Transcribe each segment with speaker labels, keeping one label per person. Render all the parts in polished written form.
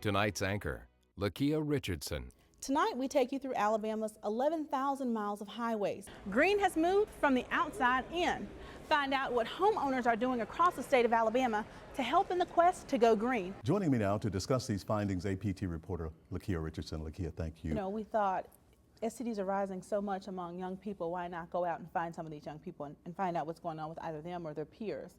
Speaker 1: Tonight's anchor, Lakia Richardson.
Speaker 2: Tonight, we take you through Alabama's 11,000 miles of highways. Green has moved from the outside in. Find out what homeowners are doing across the state of Alabama to help in the quest to go green.
Speaker 3: Joining me now to discuss these findings, APT reporter Lakia Richardson. Lakia, thank you.
Speaker 2: You know, we thought STDs are rising so much among young people. Why not go out and find some of these young people and find out what's going on with either them or their peers?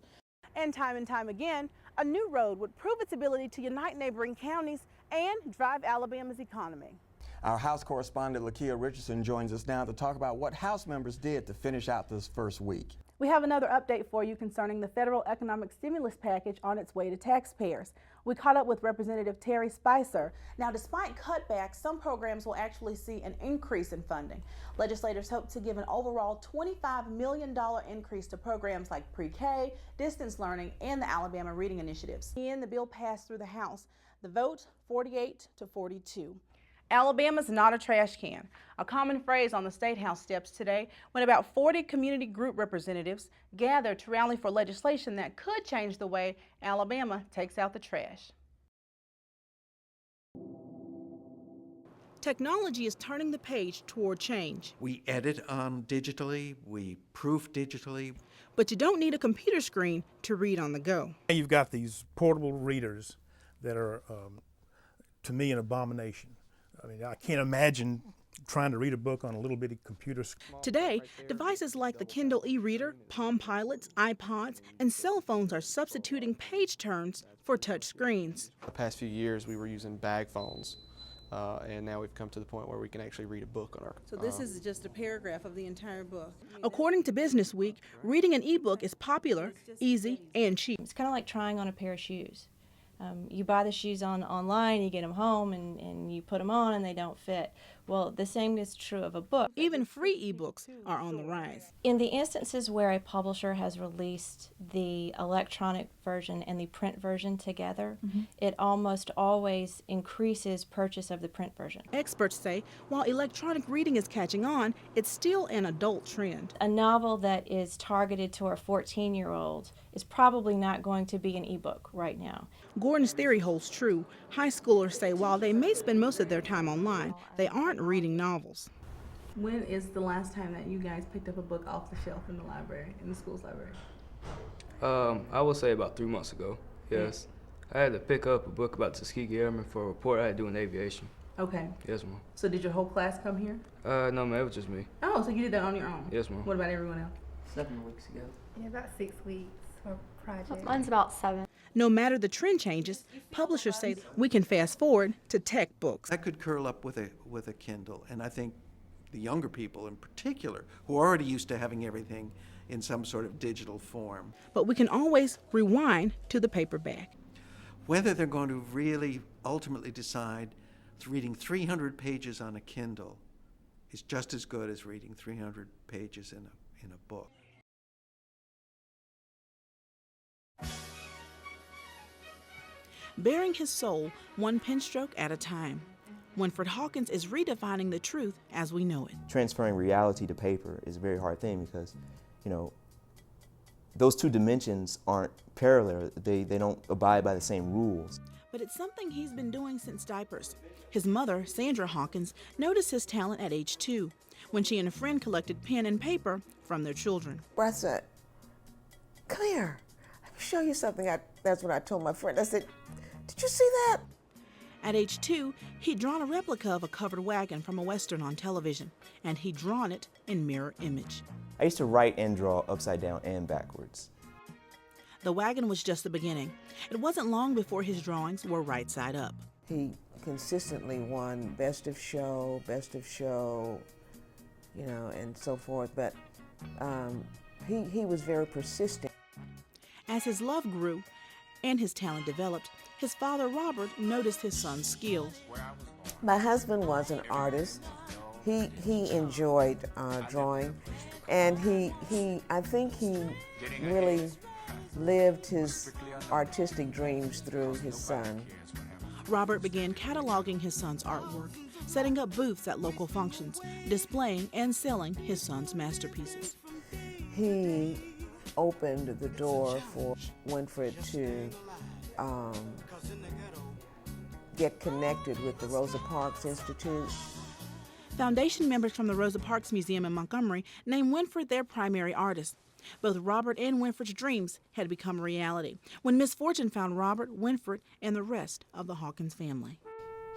Speaker 2: And time again, a new road would prove its ability to unite neighboring counties and drive Alabama's economy.
Speaker 4: Our House correspondent Lakia Richardson joins us now to talk about what House members did to finish out this first week.
Speaker 2: We have another update for you concerning the federal economic stimulus package on its way to taxpayers. We caught up with Representative Terry Spicer. Now, despite cutbacks, some programs will actually see an increase in funding. Legislators hope to give an overall $25 million increase to programs like pre-K, distance learning, and the Alabama Reading Initiatives. The bill passed through the House. The vote, 48-42. Alabama's not a trash can, a common phrase on the State House steps today when about 40 community group representatives gathered to rally for legislation that could change the way Alabama takes out the trash. Technology is turning the page toward change.
Speaker 5: We edit digitally, we proof digitally.
Speaker 2: But you don't need a computer screen to read on the go.
Speaker 6: You've got these portable readers that are, to me, an abomination. I mean, I can't imagine trying to read a book on a little bitty computer screen.
Speaker 2: Today, devices like the Kindle e-reader, Palm Pilots, iPods, and cell phones are substituting page turns for touch screens.
Speaker 7: The past few years we were using bag phones, and now we've come to the point where we can actually read a book on our...
Speaker 2: So this is just a paragraph of the entire book. According to Business Week, reading an e-book is popular, easy, and cheap.
Speaker 8: It's kind of like trying on a pair of shoes. You buy the shoes online, you get them home, and you put them on and they don't fit. Well, the same is true of a book.
Speaker 2: Even free ebooks are on the rise.
Speaker 8: In the instances where a publisher has released the electronic version and the print version together, it almost always increases purchase of the print version.
Speaker 2: Experts say while electronic reading is catching on, it's still an adult trend.
Speaker 8: A novel that is targeted to a 14-year-old is probably not going to be an ebook right now.
Speaker 2: Gordon's theory holds true. High schoolers say while they may spend most of their time online, they aren't reading novels. When is the last time that you guys picked up a book off the shelf in the library, in the school's library?
Speaker 9: I would say about 3 months ago, yes. I had to pick up a book about Tuskegee Airmen for a report I had to do in aviation.
Speaker 2: Okay.
Speaker 9: Yes, ma'am.
Speaker 2: So did your whole class come here?
Speaker 9: No, ma'am, it was just me.
Speaker 2: Oh, so you did that on your own?
Speaker 9: Yes, ma'am.
Speaker 2: What about everyone else?
Speaker 9: 7 weeks ago.
Speaker 10: Yeah, about 6 weeks for project.
Speaker 11: Mine's about 7.
Speaker 2: No matter the trend changes, publishers say we can fast forward to tech books.
Speaker 5: I could curl up with a Kindle, and I think the younger people in particular, who are already used to having everything in some sort of digital form.
Speaker 2: But we can always rewind to the paperback.
Speaker 5: Whether they're going to really ultimately decide reading 300 pages on a Kindle is just as good as reading 300 pages in a book.
Speaker 2: Bearing his soul one pen stroke at a time. Winfred Hawkins is redefining the truth as we know it.
Speaker 12: Transferring reality to paper is a very hard thing because, you know, those two dimensions aren't parallel. They don't abide by the same rules.
Speaker 2: But it's something he's been doing since diapers. His mother, Sandra Hawkins, noticed his talent at age 2 when she and a friend collected pen and paper from their children.
Speaker 13: I said, "Come here, let me show you something." That's what I told my friend. I said, "Did you see that?"
Speaker 2: At age 2, he'd drawn a replica of a covered wagon from a Western on television, and he'd drawn it in mirror image.
Speaker 12: I used to write and draw upside down and backwards.
Speaker 2: The wagon was just the beginning. It wasn't long before his drawings were right side up.
Speaker 13: He consistently won best of show, you know, and so forth, but he was very persistent.
Speaker 2: As his love grew and his talent developed, his father, Robert, noticed his son's skills.
Speaker 13: My husband was an artist. He enjoyed drawing, and I think he really lived his artistic dreams through his son.
Speaker 2: Robert began cataloging his son's artwork, setting up booths at local functions, displaying and selling his son's masterpieces.
Speaker 13: He opened the door for Winfred to get connected with the Rosa Parks Institute.
Speaker 2: Foundation members from the Rosa Parks Museum in Montgomery named Winfred their primary artist. Both Robert and Winfred's dreams had become a reality when misfortune found Robert, Winfred, and the rest of the Hawkins family.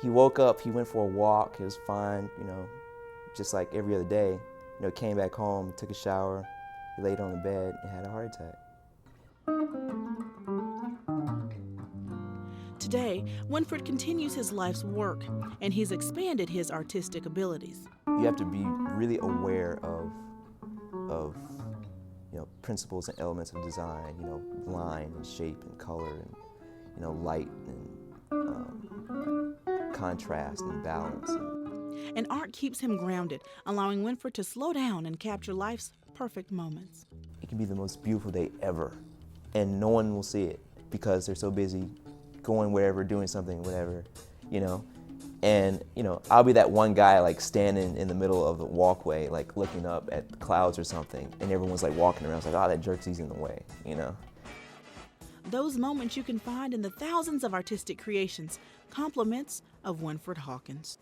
Speaker 12: He woke up, he went for a walk, he was fine, you know, just like every other day. You know, came back home, took a shower, he laid on the bed and had a heart attack.
Speaker 2: Today, Winfred continues his life's work, and he's expanded his artistic abilities.
Speaker 12: You have to be really aware of you know, principles and elements of design, you know, line and shape and color and, you know, light and contrast and balance.
Speaker 2: And art keeps him grounded, allowing Winfred to slow down and capture life's perfect moments.
Speaker 12: It can be the most beautiful day ever, and no one will see it because they're so busy going wherever, doing something, whatever, you know. And, you know, I'll be that one guy like standing in the middle of the walkway, like looking up at the clouds or something, and everyone's like walking around. It's like, oh, that jerk, he's in the way, you know.
Speaker 2: Those moments you can find in the thousands of artistic creations, compliments of Winfred Hawkins.